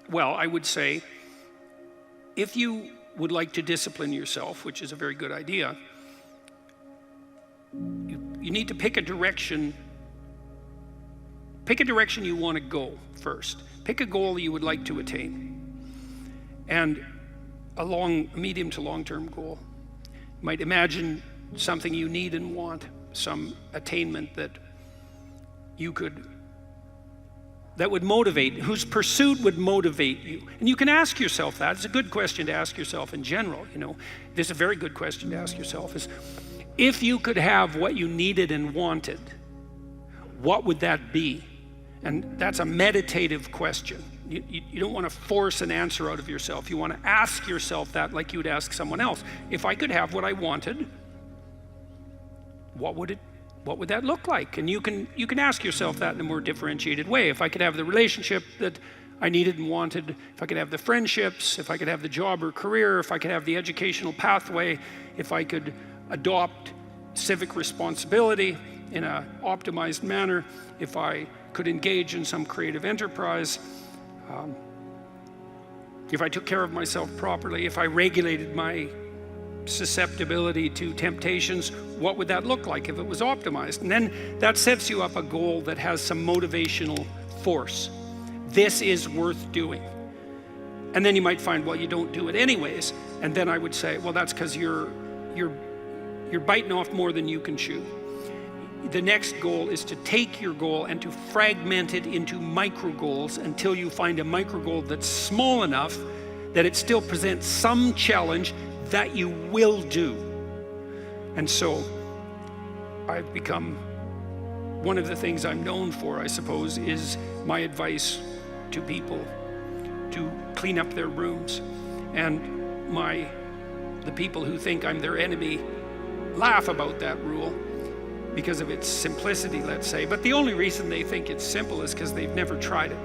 Well, I would say, if you would like to discipline yourself, which is a very good idea, you need to pick a direction. Pick a direction you want to go first. Pick a goal you would like to attain. And a medium to long-term goal. You might imagine something you need and want, some attainment that would motivate, whose pursuit would motivate you. And you can ask yourself that. It's a good question to ask yourself in general, This is a very good question to ask yourself is, if you could have what you needed and wanted, what would that be? And that's a meditative question. You don't want to force an answer out of yourself. You want to ask yourself that like you would ask someone else. If I could have what I wanted, what would that look like? And you can ask yourself that in a more differentiated way. If I could have the relationship that I needed and wanted, if I could have the friendships, if I could have the job or career, if I could have the educational pathway, if I could adopt civic responsibility in an optimized manner, if I could engage in some creative enterprise, if I took care of myself properly, if I regulated my susceptibility to temptations, what would that look like if it was optimized? And then that sets you up a goal that has some motivational force. This is worth doing. And then you might find, well, you don't do it anyways. And then I would say, well, that's because you're biting off more than you can chew. The next goal is to take your goal and to fragment it into micro goals until you find a micro goal that's small enough that it still presents some challenge that you will do. And so I've become, one of the things I'm known for, I suppose, is my advice to people to clean up their rooms. And the people who think I'm their enemy laugh about that rule because of its simplicity, let's say. But the only reason they think it's simple is because they've never tried it.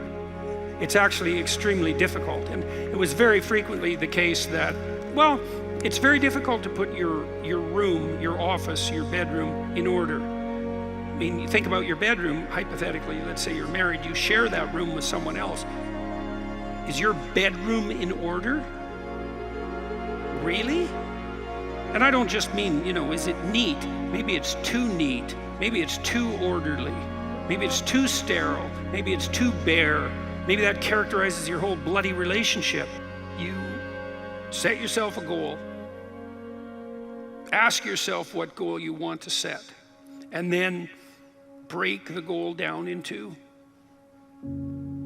It's actually extremely difficult. And it was very frequently the case that, well, it's very difficult to put your room, your office, your bedroom in order. I mean, you think about your bedroom, hypothetically, let's say you're married, you share that room with someone else. Is your bedroom in order? Really? And I don't just mean, is it neat? Maybe it's too neat. Maybe it's too orderly. Maybe it's too sterile. Maybe it's too bare. Maybe that characterizes your whole bloody relationship. You set yourself a goal. Ask yourself what goal you want to set. And then break the goal down into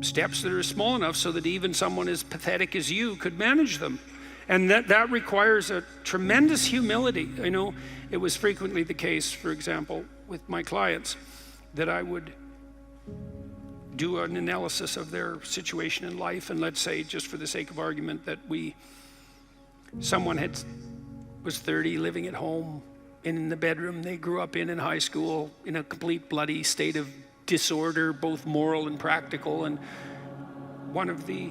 steps that are small enough so that even someone as pathetic as you could manage them. And that requires a tremendous humility. I know it was frequently the case, for example, with my clients, that I would do an analysis of their situation in life, and let's say, just for the sake of argument, that someone was 30, living at home in the bedroom they grew up in high school, in a complete bloody state of disorder, both moral and practical. And one of the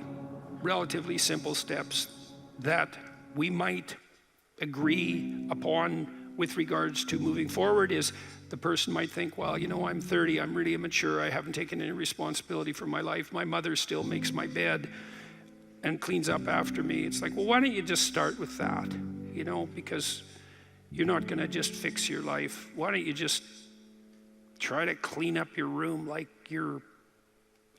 relatively simple steps that we might agree upon with regards to moving forward is, the person might think, well, I'm 30, I'm really immature, I haven't taken any responsibility for my life, my mother still makes my bed and cleans up after me. It's like, well, why don't you just start with that? Because you're not gonna just fix your life. Why don't you just try to clean up your room like you're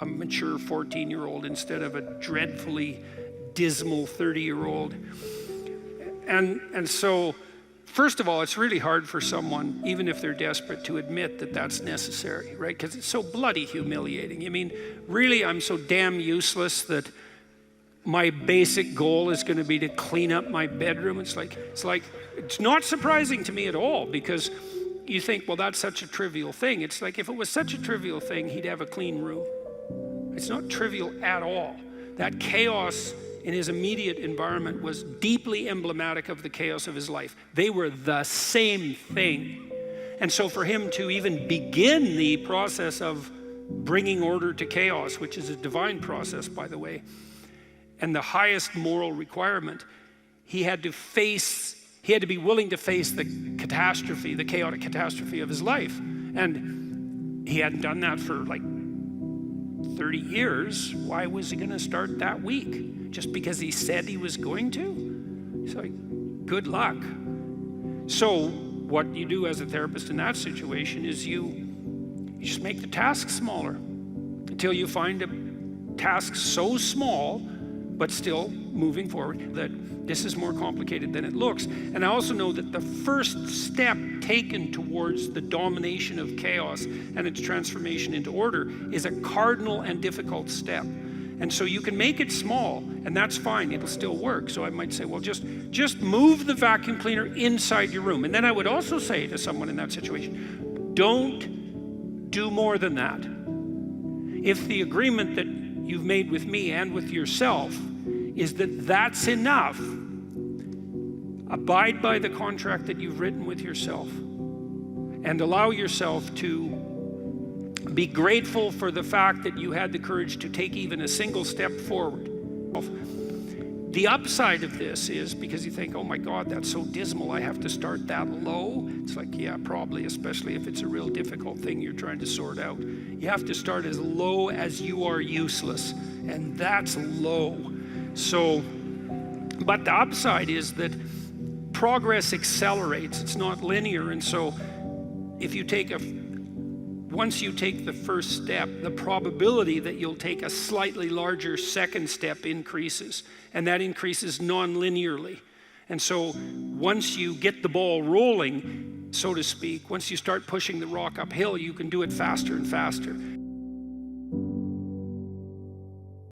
a mature 14-year-old instead of a dreadfully dismal 30-year-old. And so, first of all, it's really hard for someone, even if they're desperate, to admit that that's necessary, right? Because it's so bloody humiliating. I mean, really, I'm so damn useless that my basic goal is going to be to clean up my bedroom. It's not surprising to me at all, because you think, well, that's such a trivial thing. It's like, if it was such a trivial thing, he'd have a clean room. It's not trivial at all. That chaos in his immediate environment was deeply emblematic of the chaos of his life. They were the same thing. And so for him to even begin the process of bringing order to chaos, which is a divine process, by the way, and the highest moral requirement, he had to be willing to face the catastrophe, the chaotic catastrophe of his life. And he hadn't done that for 30 years, why was he going to start that week? Just because he said he was going to? It's like, good luck. So what you do as a therapist in that situation is you just make the task smaller until you find a task so small but still moving forward that this is more complicated than it looks. And I also know that the first step taken towards the domination of chaos and its transformation into order is a cardinal and difficult step. And so you can make it small, and that's fine, it'll still work. So I might say, well, just move the vacuum cleaner inside your room. And then I would also say to someone in that situation, don't do more than that. If the agreement that you've made with me and with yourself is that that's enough, abide by the contract that you've written with yourself and allow yourself to be grateful for the fact that you had the courage to take even a single step forward. The upside of this is because you think, oh my God, that's so dismal, I have to start that low. It's like, yeah, probably, especially if it's a real difficult thing you're trying to sort out. You have to start as low as you are useless, and that's low. So, but the upside is that progress accelerates, it's not linear, and so if you take once you take the first step, the probability that you'll take a slightly larger second step increases, and that increases non-linearly. And so once you get the ball rolling, so to speak, once you start pushing the rock uphill, you can do it faster and faster.